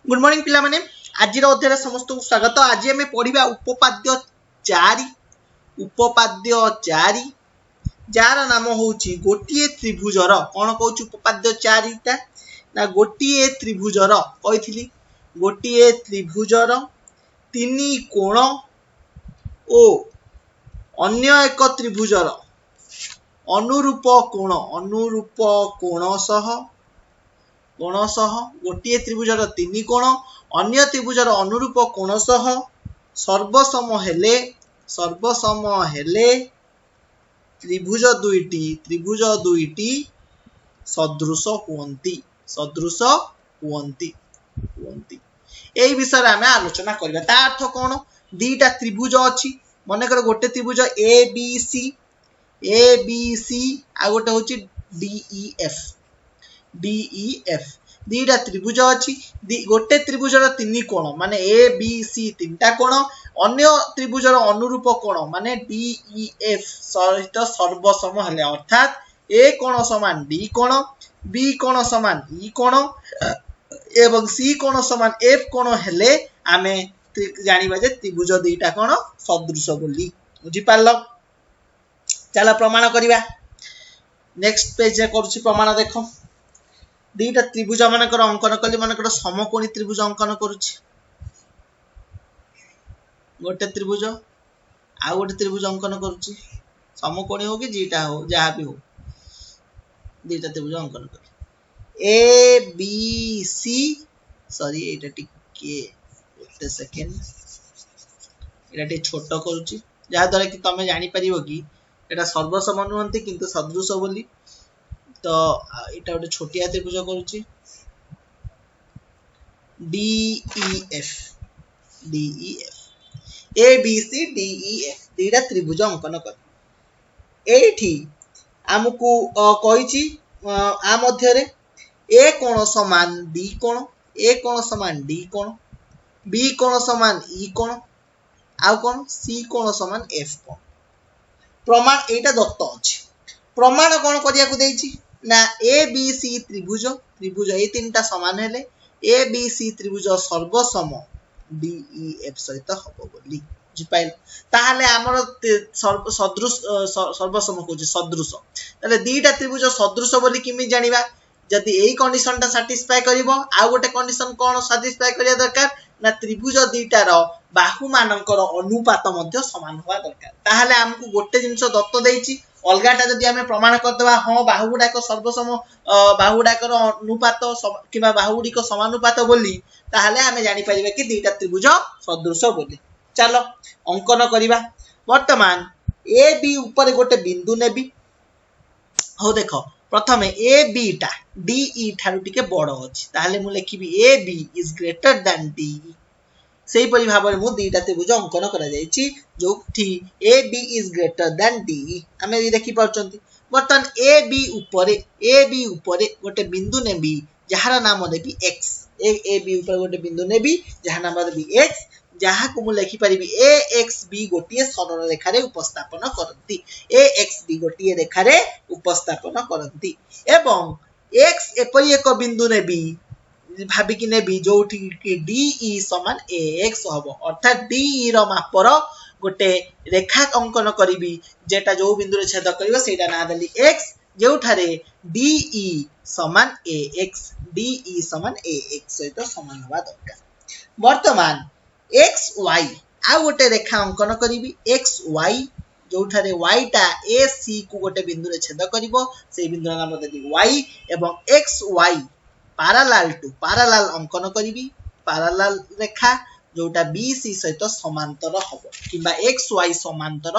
Good morning पिला माने आज अध्याय समस्त को स्वागत। आज आम पढ़ा उपपाद्य चारि जार नाम हूँ गोटे त्रिभुजर कौन कौच उपपाद्य चारिटा ना गोटे त्रिभुजर कही गोटे त्रिभुजर तीन कोण ओ अन्य एक त्रिभुजर अनुरूप कोण सह गोटे त्रिभुजर तीन कोण अन्य त्रिभुजर अनुरूप कोण सह सर्वसम हेले त्रिभुज दुईटी सदृश हुअन्ति एई विषय आम आलोचना करबा। ता अर्थ कौन दीटा त्रिभुज अच्छी मनकर गोटे त्रिभुज ए बी सी आ गोटे हूँ DEF दीटा त्रिभुज अच्छी गोटे त्रिभुजर तीन कोण माने ए बी सी तीनटा कोण अन्य त्रिभुजर अनुरूप कोण माने DEF सहित सर्वसम हेले अर्थात ए कोण समान डी कोण बी कोण समान ई कोण एवं सी कोण समान एफ कोण हेले आमे जानिबा जे त्रिभुज दीटा कोण सदृश बोली बुझी पारल। चला प्रमाण करिबा। नेक्स्ट पेज रे करूची प्रमाण देखो। दीटा त्रिभुज मानकर अंकन कली मानकर समकोणी त्रिभुज अंकन करूची गोटे त्रिभुज आ गोटे त्रिभुज अंकन करूची समकोणी हो कि जीटा हो जहाँ भी हो दीटा त्रिभुज अंकन कर ए बी सी सॉरी एटा टिके एक सेकेंड एटा टिके छोट करूची जहाँ द्वारा कि तमे जानि परिबो कि एटा सर्वसम नुहंती किंतु सदृश बोली। तो एटा गोटे छोटिया त्रिभुज करूची DEF ABC DEF दीटा त्रिभुज अंकन कर एठी आमको कहिची आ मध्य रे ए कोण समान बी कोण ए कोण समान डी कोण बी कोण समान ई कोण आ कोण सी कोण समान एफ कोण प्रमाण एटा दत्त अछि। प्रमाण कोन करिया को देछि ना ए बी सी त्रिभुज ए तीनटा समान हेले ए बी सी त्रिभुज सर्वसम DEF सहित हबो बोली बुझि पाइल। ताहाले हमर सदृश सर्वसम कोछि सदृश ताले दीटा त्रिभुज सदृश बोली किमि जानिबा जदि एई कंडीशन ता सैटिस्फाई करिवो आ गोटे कंडीशन कोन सैटिस्फाई करिया दरकार ना त्रिभुज दीटार बाहु मानकर अनुपात मध्य समान होवा दरकार। ताहाले हमकु गोटे जिंस दत्त देछि अलगाटा जदि आमे प्रमाण करदबा हां बाहुगुडाक सर्वसम बाहुगुडाकर अनुपात किबा बाहुगुडीक समानुपात बोली ताहाले आमे जानि परिबा कि दीटा त्रिभुज सदृश बोली। चलो अंकन करिबा। वर्तमान ए बी ऊपर गोटे बिंदु नेबी हो देखो प्रथमे ए बी टा DE ठारू टिके बड़ अछि ताहाले मु लिखिबी A B is greater than DE सेही परि भाबरे मु दीटा त्रिभुज अंकन करा जायछि जोठी A B is greater than DE हमें ये देखि पाउचंती। बर्तन ए बी ऊपर गोटे बिंदु नेबी जहार नाम देबी x ए बी ऊपर गोटे बिंदु नेबी जहार नाम देबी x जहा को मु लिखि परिबी ए एक्स बी गोटिए सरल रेखा रे उपस्थापन करंती ए एक्स बी गोटिए रेखा रे उपस्थापन करंती एवं x एपरि एक बिंदु नेबी भाबी कि नेबी जोठी कि DE समान AX हबो अर्थात DE रो मापर गोटे रेखा अंकन करिबी जेटा जो बिंदु रे छेद करिवो सेटा ना देली x जोठारे DE समान AX सहित समान होबा दरकार। वर्तमान XY आ गोटे रेखा अंकन करिबी XY जोठारे y टा AC को गोटे बिंदु रे छेद करिवो से बिंदु नाम देली y एवं XY पारालाल अंकन करिबी पारालाल रेखा जोटा BC सहित समांतर हबो किबा XY समांतर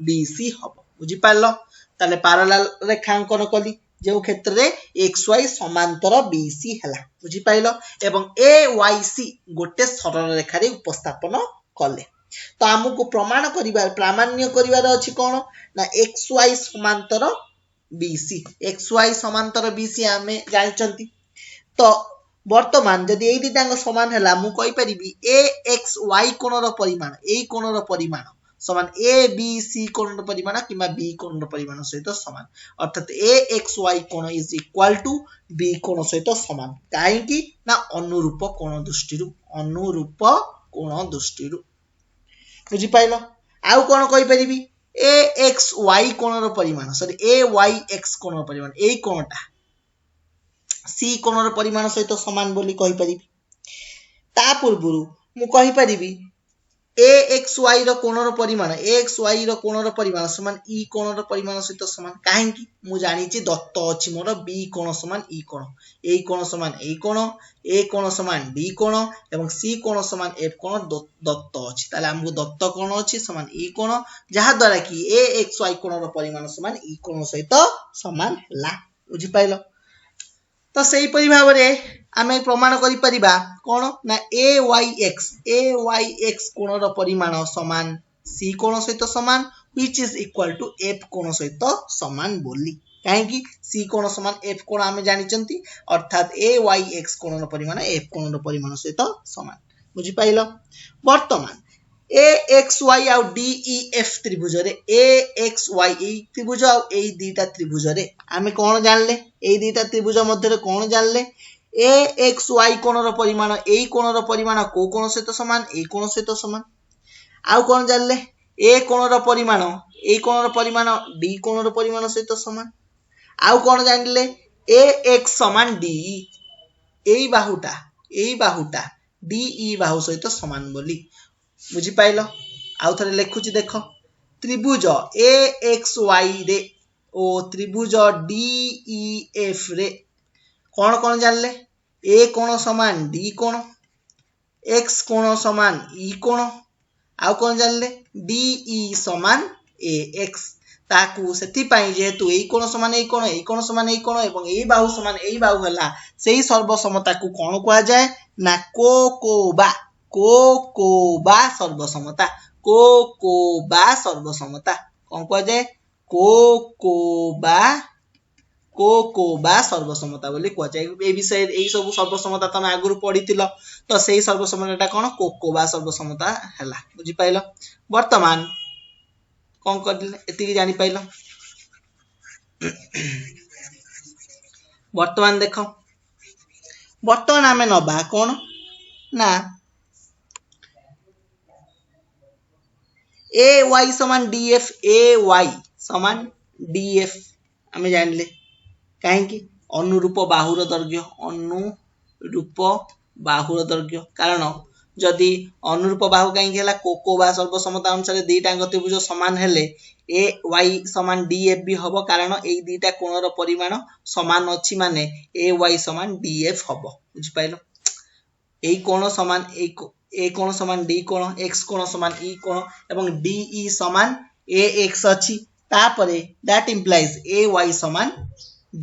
BC हबो बुझि पारलो। ताले पारालाल रेखा अंकन कली जो क्षेत्र रे XY समांतर BC हला बुझि पाइलो एवं AYC गोटे सरल रेखा रे उपस्थापन कले। तो हमकु प्रमाण करिबा प्रामाण्य करिवार अछि कोन ना XY समांतर BC आमे जानिचंती। तो वर्तमान जदि एई दिटांग समान हला मु कहि परिबी AXY कोणर परिमाण एई कोणर परिमाण समान ए बी सी कोण परिमाण किंवा बी कोण परिमाण सहित समान अर्थात ए एक्स वाई कोण इज इक्वल टू बी कोण सहित समान काहेकि ना अनुरूप कोण दृष्टिरू बुझी पाइल आउ कोण कहि परिबी ए एक्स वाई कोण परिमाण सॉरी ए वाई एक्स कोण परिमाण एई कोणटा सी कोण परिमाण सहित समान बोली कहि परिबी ता पूर्वरु मु कहि परिबी ए एक्स वाई रो कोण परिमाण ए एक्स वाई रो कोण परिमाण समान ई कोण परिमाण सहित समान काहेकि मु जानि छि दत्त अछि मोर बी कोण समान ई कोण ए कोण समान ए कोण ए कोण समान डी कोण एवं सी कोण समान एफ कोण दत्त अछि ताले हमहु दत्त कोण अछि समान ई कोण जहा द्वारा कि ए एक्स वाई कोण रो परिमाण समान ई कोण सहित समान हला बुझी पाइलो तो सही परि भाबरे आमे प्रमाण करि परिबा कोन ना ए वाई एक्स कोण रो परिमाण समान सी कोण सहित समान which is equal to F कोण सहित समान बोली काहे कि सी कोण समान एफ कोण आमे जानि चंती अर्थात ए वाई एक्स कोण रो परिमाण एफ कोण रो परिमाण सहित समान बुझी पाइलो वर्तमान ए एक्स वाई आ डी ई एफ त्रिभुज रे ए एक्स वाई ए त्रिभुज आ ए दीटा त्रिभुज रे आमे कोन जानले ए दीटा त्रिभुज मध्य रे कोन जानले ए एक्स वाई कोण रो परिमाण ए कोण रो परिमाण को कोण सहित समान ए कोण सहित समान आउ कोन जानले ए कोण रो परिमाण ए कोण रो परिमाण डी कोण रो परिमाण सहित समान आउ कोन जानले ए एक्स समान डी एई बाहुटा डी ई बाहु सहित समान बोली बुझी पाइलो आउ थरे लेखुची देख त्रिभुज ए एक्स वाई रे ओ त्रिभुज डी ई एफ रे कोन कोन जानले ए कोण समान डी कोण एक्स कोण समान ई कोण आउ कोन जानले डी ई समान ए एक्स ताकू सेति पाई जेहेतु एई कोण समान एई कोण समान एई कोण एवं एई बाहु समान एई बाहु हला सेही सर्वसमता को कोन कुआ जाय ना कोबा सर्वसमता सर्वसमता कोन कुआ जाय कोबा सर्वसमता बोली कुआ जाय ए विषय एई सब सर्वसमता तमे आगुरु पढितिलो तो सेही सर्वसमताटा कोन कोबा सर्वसमता हला बुझी पाइलो वर्तमान कोन करदिले एतिकी जानि पाइलो वर्तमान देखो वर्तमान आमे नबा कोन ना ए वाई समान डीएफ ए वाई समान डीएफ आमे जानले काहे कि अनुरूप बाहुर दैर्घ्य कारण जदि अनुरूप बाहु काहे हला कोबा सर्वसमता अनुसार दीटा त्रिभुज समान हेले ए वाई समान डीएफ भी हबो कारण एई दीटा कोणर परिमाण समान अछि माने ए वाई समान डीएफ हबो बुझि पाइलो एई कोण समान ए कोण समान डी कोण एक्स कोण समान ई कोण एवं डी ई समान ए एक्स अछि तापरे दैट इंप्लाइज ए वाई समान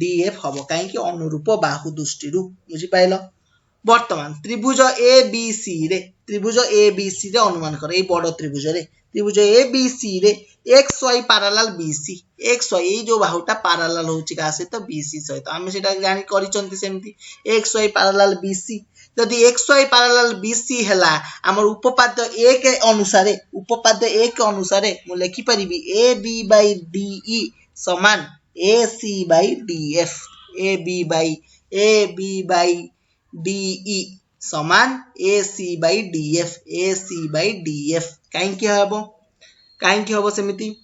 डीएफ हबो काहे कि अनुरूप बाहु दृष्टिरु बुझि पाइलो वर्तमान त्रिभुज ए बी सी रे अनुमान कर ए बड़ त्रिभुज ए बी सी रे X Y parallel BC X Y जो बाहुटा पैरेलल होची का सहित बीसी सहित हम सेटा जानि करिचंती सेमती एक्स वाई पैरेलल बीसी यदि एक्स वाई पैरेलल बीसी हला हमर उपपाद्य ए के अनुसार मु लिखि परिबी A B by D E समान A C by D F A B by D E समान A C by D F काहे कि हबो सेमिति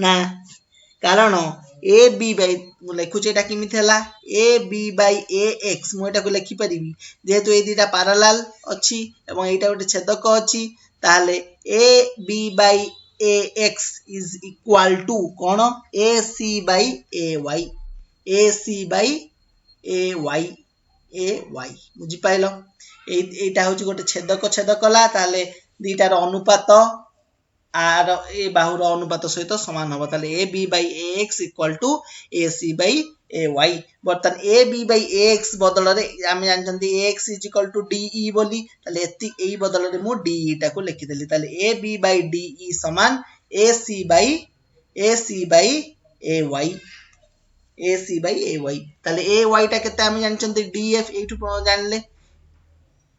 ना कारण ए बी बाय मु लिखुचे एटा किमिति हला A B by A X मु एटा को लिखि परिबी जेहेतु ए दीटा पैरेलल अछि एवं एटा गोटे छेदक अछि ताले A B by A X is equal to कोन A C by A Y बुझी पाइलो एटा होची गोटे छेदक ला ताले दीटार अनुपात आर ए बाहुर अनुपात सहित समान हबो ताले A B by A X equal to A C by A Y बर्तन A B by A X बदल रे हम जानचंती A X is equal to D E बोली ताले एई बदल रे मु डी ई टा को लिखि देली ताले A B by D E समान A C by A Y ताले ए वाई टा केते हम जानचंती डीएफ एठु जानले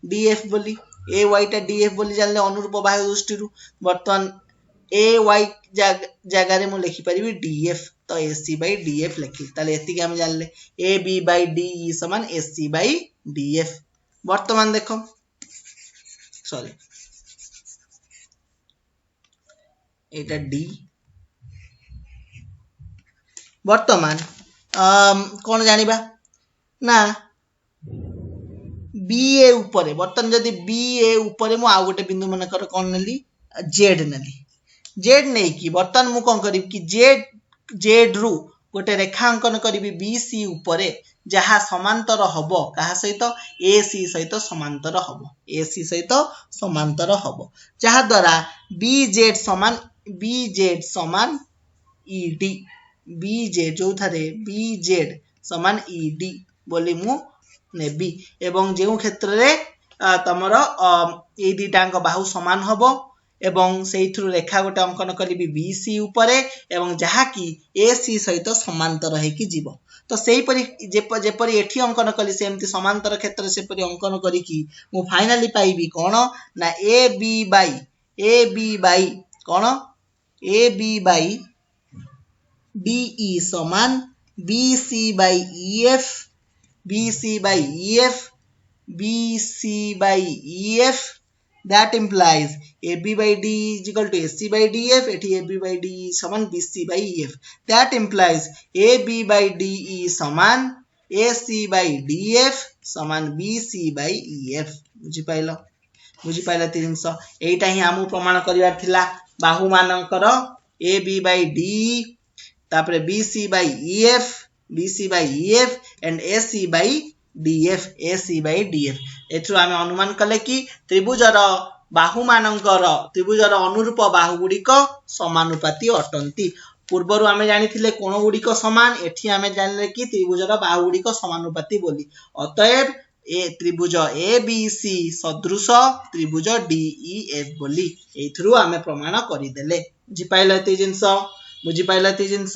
डीएफ बोली ए वाई टा डीएफ बोली जानले अनुरूप बाहु दृष्टिरु बर्तन ए वाई जगह रे मु लिखि परिबी डीएफ तो एसी बाई डीएफ लिखि ताले एति के हम जानले ए बी बाई डी समान एसी बाई डीएफ वर्तमान देखो सॉरी एटा डी वर्तमान कौन जानिबा ना बी ए ऊपर वर्तमान जदि बी ए ऊपर मु आ गोटे बिंदु मन कर कौन नेली जेड नेली जेड नहीं कि वर्तमान मु कौन करी कि जेड रु गोटे रेखांकन करी बी सी ऊपर जहा समांतर हबो कहा सहित ए सी सहित समांतर हबो ए सी सहित समांतर हबो जहा द्वारा बी जेड समान ईडी बी जेड जो थारे बी जेड समान ईडी बोली मु नेबी एवं जेउ क्षेत्र रे तमरो ए दिटांग बाहु समान हबो एवं सेइथरु रेखा गोटे अंकन करिबी बीसी ऊपरे एवं जहा कि एसी सहित समांतर है कि जीवो तो सेही परि जेपरि एठी अंकन कली सेमति समांतर क्षेत्र से परि अंकन करी कि मु फाइनली पाइबी कोन ना ए बी बाई कोन ए बी बाई डीई समान BC by EF that implies AB by D is equal to AC by DF एठी AB by D समान BC by EF that implies AB by DE समान AC by DF समान BC by EF बुझी पाइला 300 एटा ही हमु प्रमाण करिवार थिला बाहु मानकर AB by DE तापरे BC by EF and AC by DF एथु आमे अनुमान कले कि त्रिभुजर बाहु मानकर त्रिभुजर अनुरूप बाहु गुडिक समानुपाती अटंती पूर्वरु आमे जानिथिले कोन गुडिक समान एठी आमे जानले कि त्रिभुजर बाहु गुडिक समानुपाती बोली अतएव ए त्रिभुज ABC सदृश त्रिभुज DEF बोली एथुरु आमे प्रमाण करि देले बुझी पाइला ती जिंस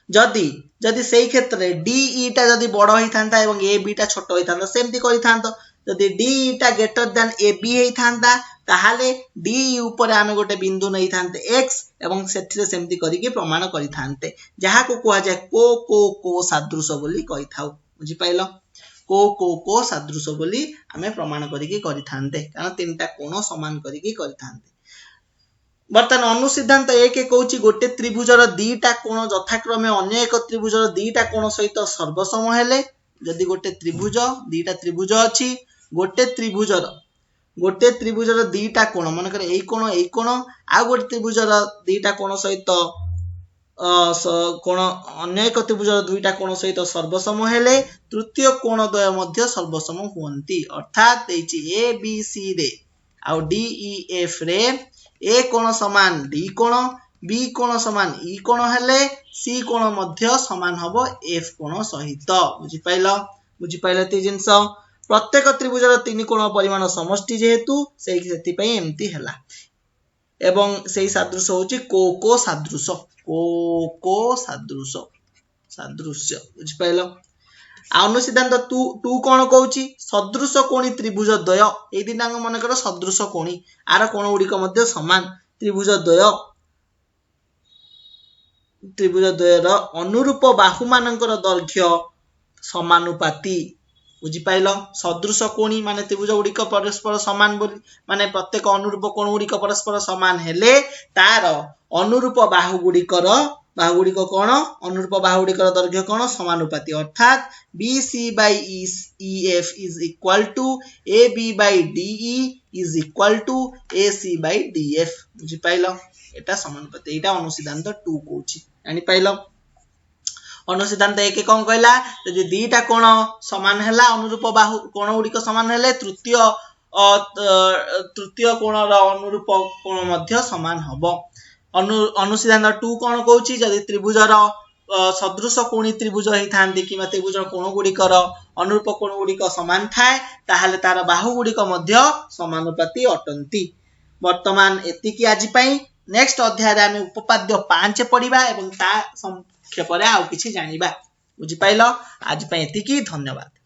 जदि सेही क्षेत्र रे DE टा जदि बड़ होई थांता एवं AB टा छोट होई थांता सेमति करि थांतो जदि DE टा ग्रेटर देन AB होई थांता ताहाले DE ऊपर आमे गोटे बिंदु नै थांते x एवं सेठी रे सेमति करि के प्रमाण करि थांते जहा को कुआ जाय को सदृश बोली कहि थाउ बुझी पाइलो को सदृश बोली आमे प्रमाण करि के करि थांते कारण तीनटा कोण समान करि के करि थांते वर्तमान अनुसिद्धांत एक कहूची गोटे त्रिभुजर दीटा कोण यथाक्रमे अन्य एक त्रिभुजर दीटा कोण सहित सर्वसम हेले जदि गोटे त्रिभुज दीटा त्रिभुज अछि गोटे त्रिभुजर दीटा कोण मन करे एई कोण आ गोटे त्रिभुजर दीटा कोण सहित कोण अन्य एक त्रिभुजर दुईटा कोण सहित सर्वसम हेले तृतीय कोण द्वय मध्य सर्वसम हुअंती अर्थात देछि ए बी सी रे आ डी ई एफ रे ए कोण समान डी कोण बी कोण समान ई कोण हेले सी कोण मध्य समान हबो एफ कोण सहित बुझी पाइला ती जिंस प्रत्येक त्रिभुजर तीन कोण परिमाण समष्टि जेहेतु सेति पई एम्ति हेला एवं सेही सादृश्य होची को सादृश्य बुझी पाइलो अनुसिद्धांत 2 कोण कहूची सदृश कोणी त्रिभुज द्वय ए दिनांग मन कर सदृश कोणी आर कोण उडिक मध्ये समान त्रिभुज द्वयर अनुरूप बाहु मानकर दैर्घ्य समानुपाती बुझी पाइलो सदृश कोणी माने त्रिभुज उडिक परस्पर समान बोली माने प्रत्येक अनुरूप कोण उडिक परस्पर समान हेले तार अनुरूप बाहु गुडिक कोण अनुरूप बाहु गुडिकर दैर्घ्य कोण समानुपाती अर्थात BC by EF is equal to AB by DE is equal to AC by DF बुझी पाइलो एटा समानुपाती एटा अनुसिद्धांत 2 कहूची जानि पाइलो अनुसिद्धांत 1 कोन कहला यदि दीटा कोण समान हैला अनुरूप बाहु कोण गुडिक समान हेले तृतीय कोणर अनुरूप कोण मध्य समान हबो अनुसिद्धांत 2 कोन कहूची यदि त्रिभुजर सदृश कोणी त्रिभुज हेई थांती किबा त्रिभुजर कोण गुडिकर अनुरूप कोण गुडिक समान थाए ताहाले तार बाहु गुडिक मध्य समानुपाती अटंती वर्तमान एतिकी आजि पई नेक्स्ट अध्याय रे हम उपपाद्य 5 पढिबा एवं ता संक्षेप रे आउ किछि जानिबा बुझि पाइलो आज पई एतिकी धन्यवाद।